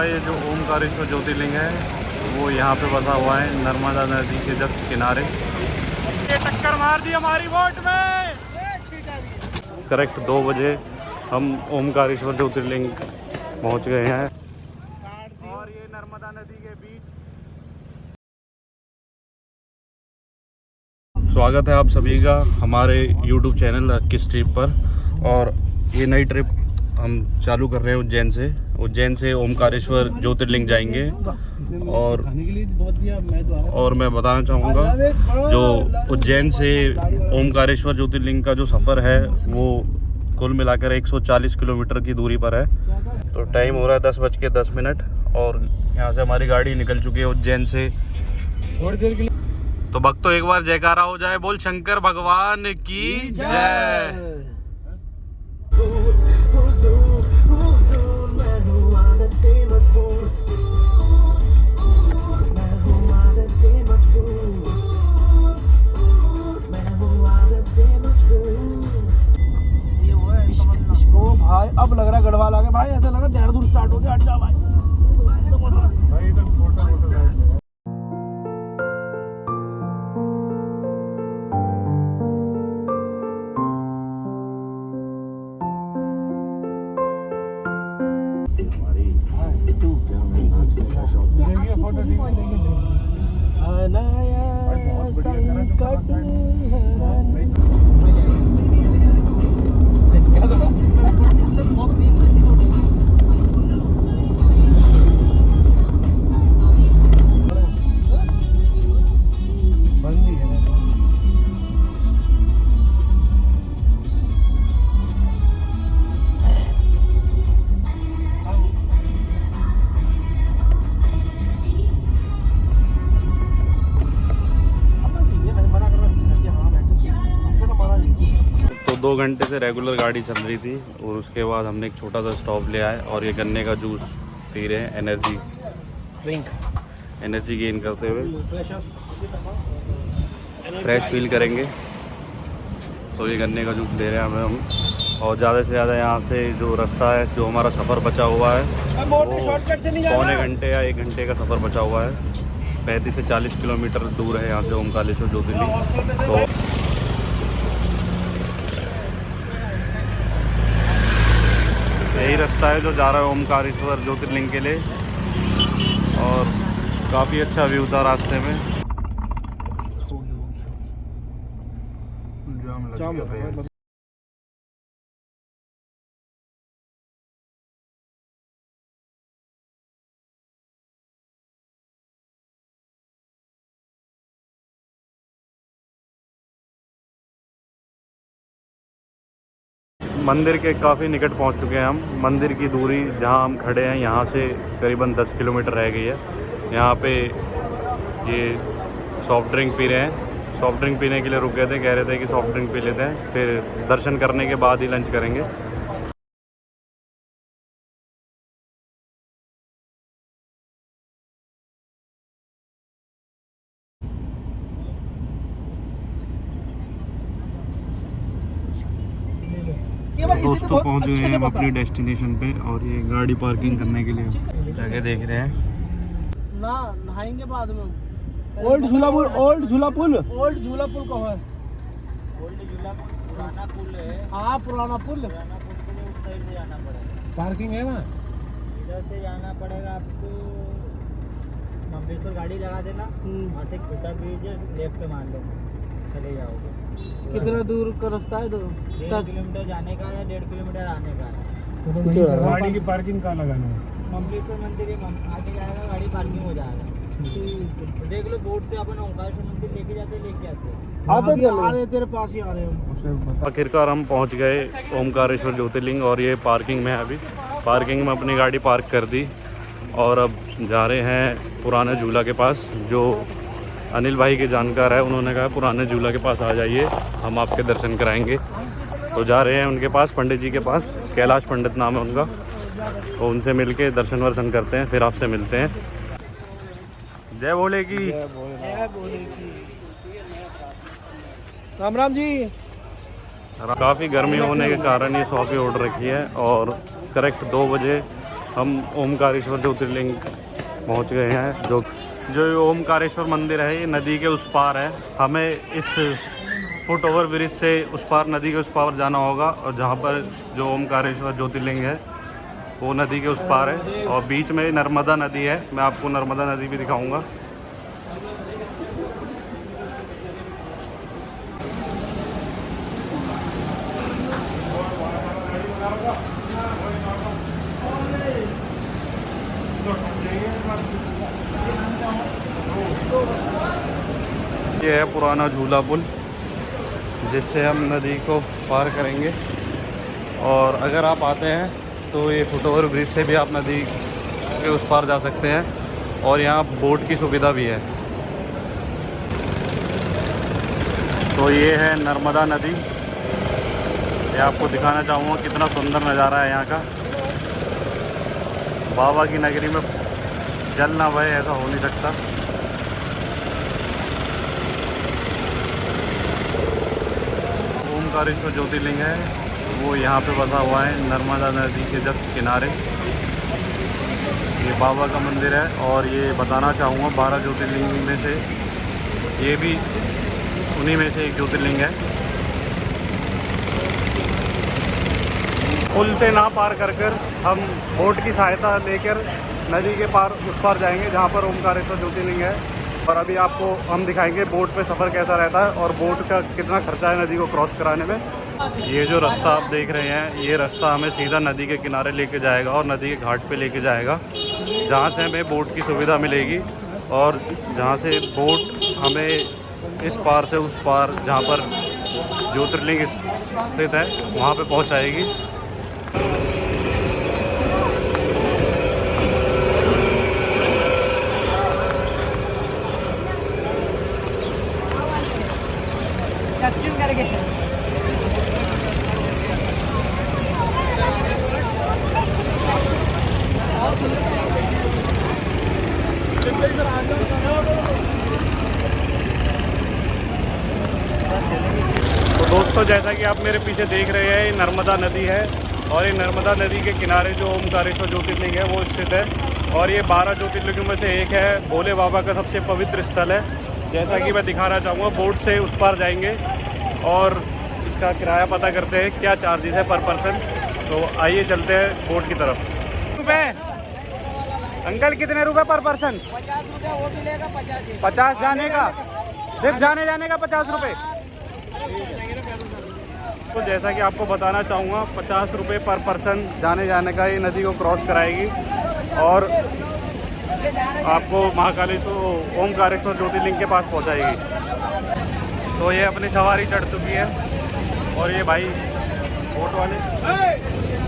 ये जो ओमकारेश्वर ज्योतिर्लिंग है वो यहाँ पे बसा हुआ है नर्मदा नदी के जस्ट किनारे। ये टक्कर मार दी हमारी बोट में। करेक्ट 2 बजे हम ओमकारेश्वर ज्योतिर्लिंग पहुँच गए हैं और ये नर्मदा नदी के बीच। स्वागत है आप सभी का हमारे YouTube चैनल किस ट्रिप पर। और ये नई ट्रिप हम चालू कर रहे हैं उज्जैन से ओमकारेश्वर ज्योतिर्लिंग जाएंगे। और मैं बताना चाहूँगा जो उज्जैन से ओमकारेश्वर ज्योतिर्लिंग का जो सफ़र है वो कुल मिलाकर 140 किलोमीटर की दूरी पर है। तो टाइम हो रहा है 10:10 और यहाँ से हमारी गाड़ी निकल चुकी है उज्जैन से। तो भक्तों एक बार जयकारा हो जाए, बोल शंकर भगवान की जय। भाई अब लग रहा गढ़वाल आ गया भाई, ऐसा लग रहा देहरादून स्टार्ट हो गया। हट जा भाई। तो 2 घंटे से रेगुलर गाड़ी चल रही थी और उसके बाद हमने एक छोटा सा स्टॉप लिया है और ये गन्ने का जूस पी रहे हैं, एनर्जी गेन करते हुए फ्रेश फील करेंगे। तो ये गन्ने का जूस दे रहे हैं हमें हम। और ज़्यादा से ज़्यादा यहाँ से जो रास्ता है, जो हमारा सफ़र बचा हुआ है वो पौने घंटे या 1 घंटे का सफ़र बचा हुआ है। 35 से 40 किलोमीटर दूर है यहाँ से ओमकारेश्वर ज्योतिर्लिंग। तो यही रास्ता है जो जा रहा है ओमकारेश्वर ज्योतिर्लिंग के लिए। और काफ़ी अच्छा व्यू था रास्ते में। मंदिर के काफ़ी निकट पहुंच चुके हैं हम। मंदिर की दूरी जहां हम खड़े हैं यहाँ से करीबन 10 किलोमीटर रह गई है। यहाँ पे ये सॉफ़्ट ड्रिंक पी रहे हैं। सॉफ़्ट ड्रिंक पीने के लिए रुक गए थे, कह रहे थे कि सॉफ़्ट ड्रिंक पी लेते हैं, फिर दर्शन करने के बाद ही लंच करेंगे। दोस्तों पहुंच गए हैं हम अपनी डेस्टिनेशन पे और ये गाड़ी पार्किंग करने के लिए जगह देख रहे हैं ना। नहाएंगे बाद में। ओल्ड झूला पुल कहाँ है? ओल्ड झूला पुल पुराना पुल है। हाँ पुराना पुल। उस साइड से जाना पड़ेगा। पार्किंग है वहाँ? इधर से जाना पड़ेगा आपको। मंबेश्वर गाड़ी लगा देना, वहाँ से छोटा ब्रिज है, लेफ्ट मान लो, चले जाओगे। कितना दूर का रास्ता है? 1.5 किलोमीटर जाने का या 1.5 किलोमीटर आने का है। गाड़ी की पार्किंग कहाँ लगाना है? मंबलेश्वर मंदिर आगे जाएगा, गाड़ी पार्किंग हो जाएगा। देख लो बोर्ड से अपन ओमकारेश्वर मंदिर लेके आते आ रहे तेरे पास ही आ रहे हैं। आखिरकार हम पहुंच गए ओमकारेश्वर ज्योतिर्लिंग और ये पार्किंग में है। अभी पार्किंग में अपनी गाड़ी पार्क कर दी और अब जा रहे हैं पुराने झूला के पास। जो अनिल भाई के जानकार है, उन्होंने कहा पुराने झूला के पास आ जाइए, हम आपके दर्शन कराएंगे। तो जा रहे हैं उनके पास, पंडित जी के पास। कैलाश पंडित नाम है उनका। तो उनसे मिलके दर्शन वर्शन करते हैं, फिर आपसे मिलते हैं। जय भोले की। राम राम जी। काफ़ी गर्मी होने के कारण ये सॉफ़ी ऑर्डर रखी है और करेक्ट 2 बजे हम ओमकारेश्वर ज्योतिर्लिंग पहुंच गए हैं। जो ये ओमकारेश्वर मंदिर है ये नदी के उस पार है। हमें इस फुट ओवर ब्रिज से उस पार नदी के उस पार जाना होगा, और जहाँ पर जो ओमकारेश्वर ज्योतिर्लिंग है वो नदी के उस पार है, और बीच में नर्मदा नदी है। मैं आपको नर्मदा नदी भी दिखाऊंगा। ये है पुराना झूला पुल, जिससे हम नदी को पार करेंगे। और अगर आप आते हैं तो ये फुट ओवर ब्रिज से भी आप नदी के उस पार जा सकते हैं, और यहाँ बोट की सुविधा भी है। तो ये है नर्मदा नदी। ये आपको दिखाना चाहूँगा कितना सुंदर नज़ारा है यहाँ का। बाबा की नगरी में जल ना बहे ऐसा हो नहीं सकता। ओमकारेश्वर ज्योतिर्लिंग है वो यहाँ पे बसा हुआ है नर्मदा नदी के जस्ट किनारे। ये बाबा का मंदिर है, और ये बताना चाहूँगा 12 ज्योतिर्लिंग में से ये भी उन्हीं में से एक ज्योतिर्लिंग है। पुल से ना पार कर हम बोट की सहायता लेकर नदी के पार उस पार जाएंगे जहाँ पर ओमकारेश्वर ज्योतिर्लिंग है। और अभी आपको हम दिखाएंगे बोट पे सफ़र कैसा रहता है और बोट का कितना खर्चा है नदी को क्रॉस कराने में। ये जो रास्ता आप देख रहे हैं ये रास्ता हमें सीधा नदी के किनारे लेके जाएगा और नदी के घाट पे लेके जाएगा, जहाँ से हमें बोट की सुविधा मिलेगी, और जहाँ से बोट हमें इस पार से उस पार जहाँ पर ज्योतिर्लिंग स्थित है वहाँ पे पहुँचाएगी। तो दोस्तों, जैसा कि आप मेरे पीछे देख रहे हैं ये नर्मदा नदी है, और ये नर्मदा नदी के किनारे जो ओमकारेश्वर ज्योतिर्लिंग है वो स्थित है, और ये 12 ज्योतिर्लिंगों में से एक है। भोले बाबा का सबसे पवित्र स्थल है। जैसा कि मैं दिखाना चाहूँगा, बोट से उस पार जाएंगे और इसका किराया पता करते हैं क्या चार्जेस है पर पर्सन। तो आइए चलते हैं बोट की तरफ। रुपये अंकल, कितने रुपए पर पर्सन? 50 रुपये वो मिलेगा। 50 जाने का, सिर्फ जाने का 50 रुपये। तो जैसा कि आपको बताना चाहूँगा 50 रुपये पर पर्सन जाने का ये नदी को क्रॉस कराएगी, और आपको महाकालेश्वर ओमकारेश्वर ज्योतिर्लिंग के पास पहुँचाएगी। तो ये अपनी सवारी चढ़ चुकी है, और ये भाई बोट वाले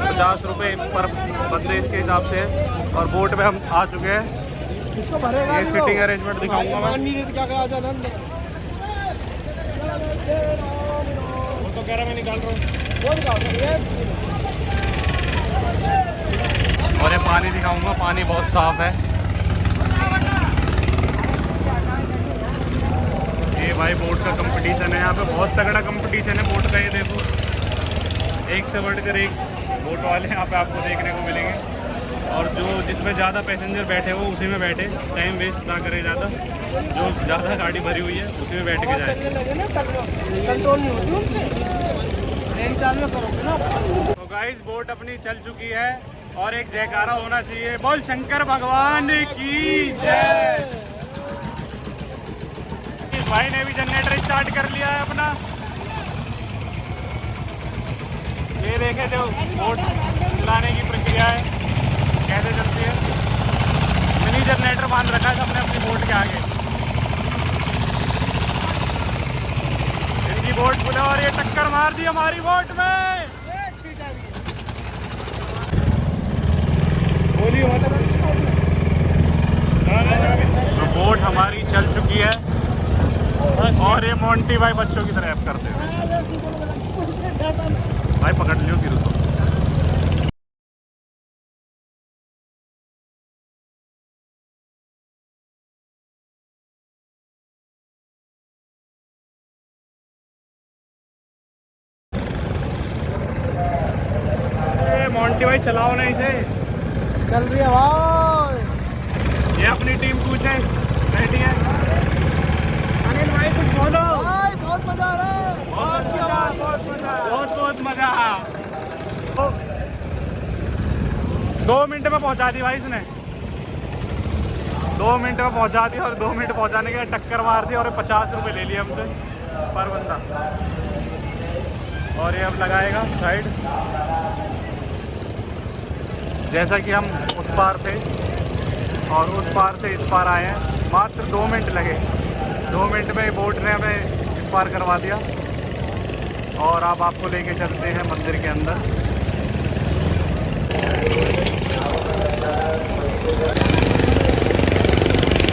50 रुपये पर बंदे के हिसाब से है, और बोट में हम आ चुके हैं। ये सीटिंग अरेंजमेंट दिखाऊंगा मैं। तो कह रहा मैं निकाल रहा हूँ। और ये पानी दिखाऊंगा, पानी बहुत साफ है। ये भाई बोट का कंपटीशन है, यहाँ पे बहुत तगड़ा कंपटीशन है बोट का। ये देखो, एक से बढ़कर एक बोट वाले यहाँ पे आपको देखने को मिलेंगे, और जो जिसमें ज़्यादा पैसेंजर बैठे हो उसी में बैठे, टाइम वेस्ट ना करे ज़्यादा। जो ज़्यादा गाड़ी भरी हुई है उसी में बैठ के जाए। तो गाइस, बोट अपनी चल चुकी है, और एक जयकारा होना चाहिए, बोल शंकर भगवान की जय। इस भाई ने भी जनरेटर स्टार्ट कर लिया है अपना। ये देखे जो बोट चलाने की प्रक्रिया है कैसे चलती है। मिनी जनरेटर बांध रखा है सबने अपनी बोट के आगे। इनकी बोट खुला और ये टक्कर मार दी हमारी बोट में। तो बोट हमारी चल चुकी है, और ये मोंटी भाई बच्चों की तरह करते हैं। भाई पकड़ लियो गिर तो। मोंटी भाई चलाओ ना इसे। चल रही है भाई। ये अपनी टीम पूछे बैठी है। अनिल भाई कुछ बोलो। भाई बहुत मजा आ रहा है। बहुत मजा। 2 मिनट में पहुंचा दी भाई इसने। 2 मिनट में पहुंचा दी और 2 मिनट पहुंचाने के टक्कर मार दी और 50 रुपये ले लिए हमसे पर बंदा। और ये अब लगाएगा साइड। जैसा कि हम उस पार थे और उस पार से इस पार आए हैं, मात्र 2 मिनट लगे। 2 मिनट में बोट ने हमें इस पार करवा दिया और अब आपको लेके चलते हैं मंदिर के अंदर।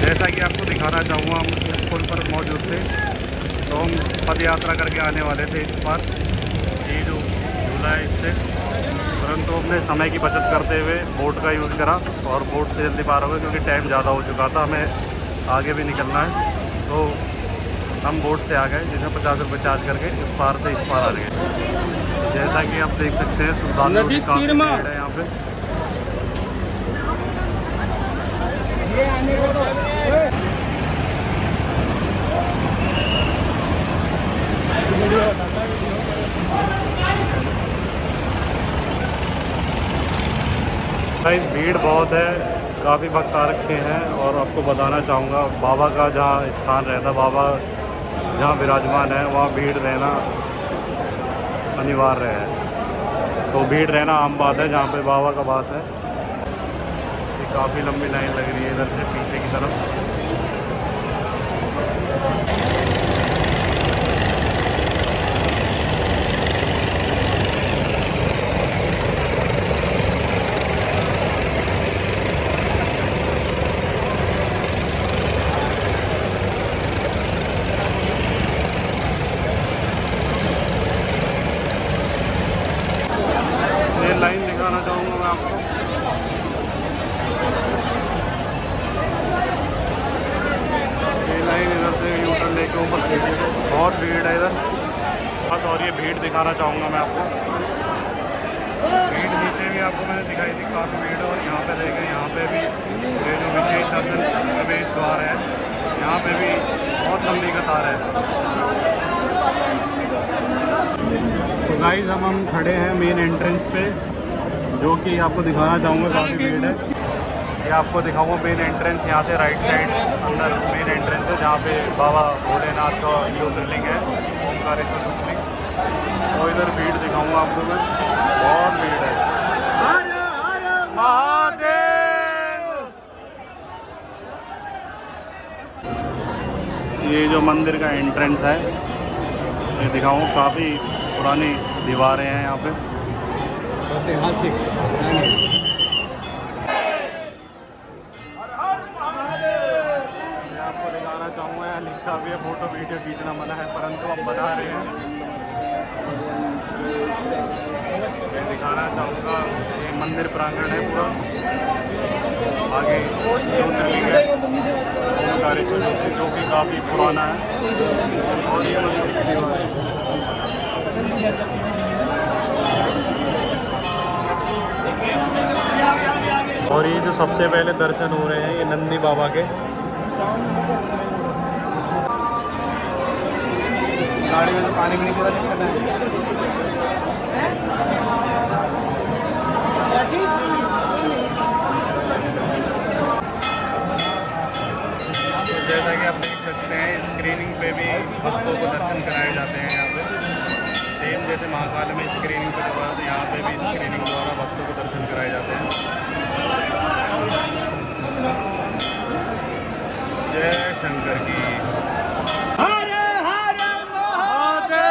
जैसा कि आपको दिखाना चाहूँगा, हम इस पुल पर मौजूद थे तो हम पद यात्रा करके आने वाले थे इस पार, ये जो झूला है इससे, परंतु हमने समय की बचत करते हुए बोट का यूज़ करा और बोट से जल्दी पार हो गए क्योंकि टाइम ज़्यादा हो चुका था, हमें आगे भी निकलना है। तो हम बोट से आ गए जिसमें 50 रुपये चार्ज करके इस पार से इस पार आ गए। जैसा कि आप देख सकते हैं श्रद्धालुओं की काफ़ी भीड़ है यहाँ पे। गाइस भीड़ बहुत है, काफ़ी भक्त आ रखे हैं और आपको बताना चाहूँगा बाबा का जहाँ स्थान रहता, बाबा जहाँ विराजमान है वहाँ भीड़ रहना अनिवार्य है। तो भीड़ रहना आम बात है जहाँ पे बाबा का वास है। ये काफ़ी लंबी लाइन लग रही है इधर से पीछे की तरफ। लाइन दिखाना चाहूँगा मैं आपको। ये लाइन इधर से यू टर्न लेके ऊपर बहुत भीड़ है इधर बस। और ये भीड़ दिखाना चाहूँगा मैं आपको। भीड़ नीचे भी आपको मैंने दिखाई थी, काफ़ी भीड़ है। और यहाँ पे देखें, यहाँ पे भी ये जो विशेष दर्शन प्रवेश द्वार है, यहाँ पे भी बहुत लंबी कतार है। तो गाइस हम खड़े हैं मेन एंट्रेंस पे, जो कि आपको दिखाना चाहूँगा काफ़ी भीड़ है। ये आपको दिखाऊँगा मेन एंट्रेंस, यहाँ से राइट साइड अंदर मेन एंट्रेंस है जहाँ पे बाबा भोलेनाथ का ज्योतिर्लिंग है, ओमकारेश्वर ज्योतिर्लिंग। और इधर भीड़ दिखाऊँगा आपको मैं, बहुत भीड़ है। महादेव। ये जो मंदिर का एंट्रेंस है ये दिखाऊँ, काफ़ी पुरानी दीवारें हैं यहाँ पे, ऐतिहासिक। मैं आपको दिखाना चाहूँगा, यहाँ लिखा भी है फोटो वीडियो खींचना मना है, परंतु हम बना रहे हैं। मैं दिखाना चाहूँगा, ये मंदिर प्रांगण है पूरा, आगे ज्योतिर्लिंग है ओमकारेश्वर ज्योतिर्लिंग, जो कि काफ़ी पुराना है। और ये मंदिर की दीवार है। और ये जो सबसे पहले दर्शन हो रहे हैं ये नंदी बाबा के। गाड़ी में पानी भी नहीं पूरा चेक करना है। जैसा कि आप देख सकते हैं, स्क्रीनिंग पे भी भक्तों को दर्शन कराए जाते हैं यहाँ पे। सेम जैसे महाकाल में स्क्रीनिंग पे करवाया था, यहाँ पे भी स्क्रीनिंग द्वारा भक्तों को दर्शन कराए जाते हैं। जय शंकर की। हर हर महादेव।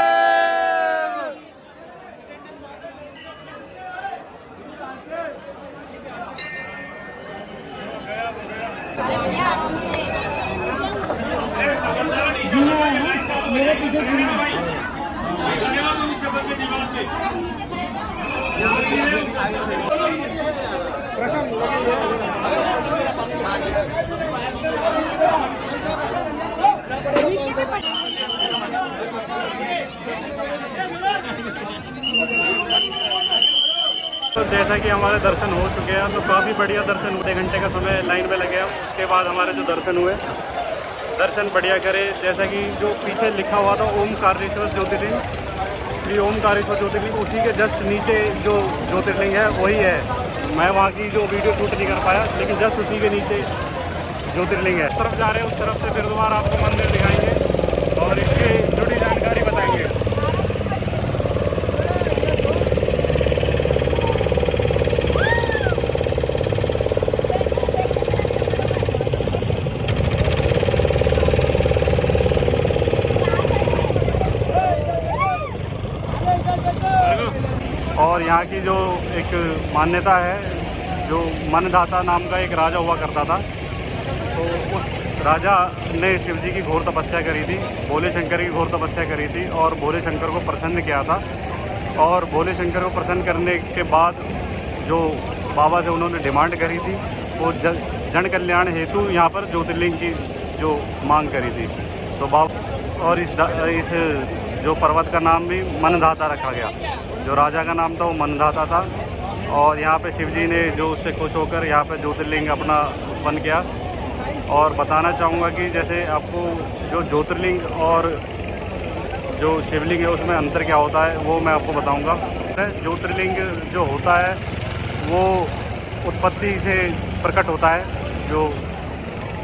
मेरे पीछे तो जैसा कि हमारे दर्शन हो चुके हैं, तो काफ़ी बढ़िया दर्शन हुए। 1 घंटे का समय लाइन में लगे हम, उसके बाद हमारे जो दर्शन हुए, दर्शन बढ़िया करे। जैसा कि जो पीछे लिखा हुआ था ओमकारेश्वर ज्योतिर्लिंग, श्री ओमकारेश्वर ज्योतिर्लिंग, उसी के जस्ट नीचे जो ज्योतिर्लिंग है वही है। मैं वहाँ की जो वीडियो शूट नहीं कर पाया, लेकिन जस्ट उसी के नीचे ज्योतिर्लिंग है। उस तरफ जा रहे हैं, उस तरफ से फिर दोबारा आपको मंदिर दिखाएंगे और इसकी जुड़ी जानकारी बताएंगे। और यहाँ की जो एक मान्यता है, जो मनदाता नाम का एक राजा हुआ करता था, तो उस राजा ने शिव जी की घोर तपस्या करी थी, भोले शंकर की घोर तपस्या करी थी और भोले शंकर को प्रसन्न किया था। और भोले शंकर को प्रसन्न करने के बाद जो बाबा से उन्होंने डिमांड करी थी, वो जन कल्याण हेतु यहाँ पर ज्योतिर्लिंग की जो मांग करी थी। तो बाबा और इस जो पर्वत का नाम भी मनदाता रखा गया। जो राजा का नाम था वो मनदाता था। और यहाँ पे शिव जी ने जो उससे खुश होकर यहाँ पे ज्योतिर्लिंग अपना उत्पन्न किया। और बताना चाहूँगा कि जैसे आपको जो ज्योतिर्लिंग और जो शिवलिंग है उसमें अंतर क्या होता है वो मैं आपको बताऊँगा। ज्योतिर्लिंग जो होता है वो उत्पत्ति से प्रकट होता है, जो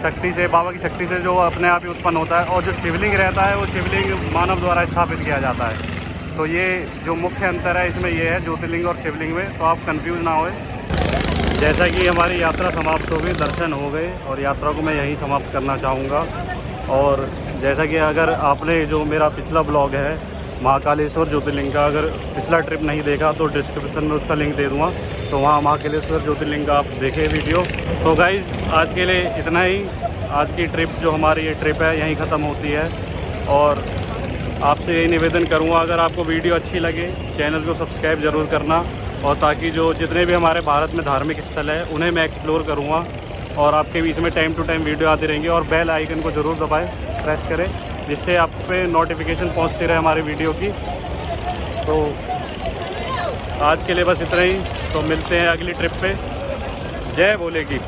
शक्ति से, बाबा की शक्ति से जो अपने आप ही उत्पन्न होता है। और जो शिवलिंग रहता है वो शिवलिंग मानव द्वारा स्थापित किया जाता है। तो ये जो मुख्य अंतर है इसमें ये है ज्योतिर्लिंग और शिवलिंग में, तो आप कंफ्यूज ना होए। जैसा कि हमारी यात्रा समाप्त हो गई, दर्शन हो गए और यात्रा को मैं यहीं समाप्त करना चाहूँगा। और जैसा कि अगर आपने जो मेरा पिछला ब्लॉग है महाकालेश्वर ज्योतिर्लिंग का, अगर पिछला ट्रिप नहीं देखा तो डिस्क्रिप्शन में उसका लिंक दे दूँगा, तो वहाँ महाकालेश्वर ज्योतिर्लिंग का आप देखें वीडियो। तो गाइज़ आज के लिए इतना ही। आज की ट्रिप जो हमारी ये ट्रिप है यहीं ख़त्म होती है। और आपसे यही निवेदन करूँगा, अगर आपको वीडियो अच्छी लगे चैनल को सब्सक्राइब ज़रूर करना, और ताकि जो जितने भी हमारे भारत में धार्मिक स्थल है उन्हें मैं एक्सप्लोर करूँगा और आपके बीच में टाइम टू टाइम वीडियो आती रहेंगी। और बेल आइकन को ज़रूर दबाएं, प्रेस करें, जिससे आप पे नोटिफिकेशन पहुँचती रहे हमारी वीडियो की। तो आज के लिए बस इतना ही। तो मिलते हैं अगली ट्रिप पे। जय भोले की।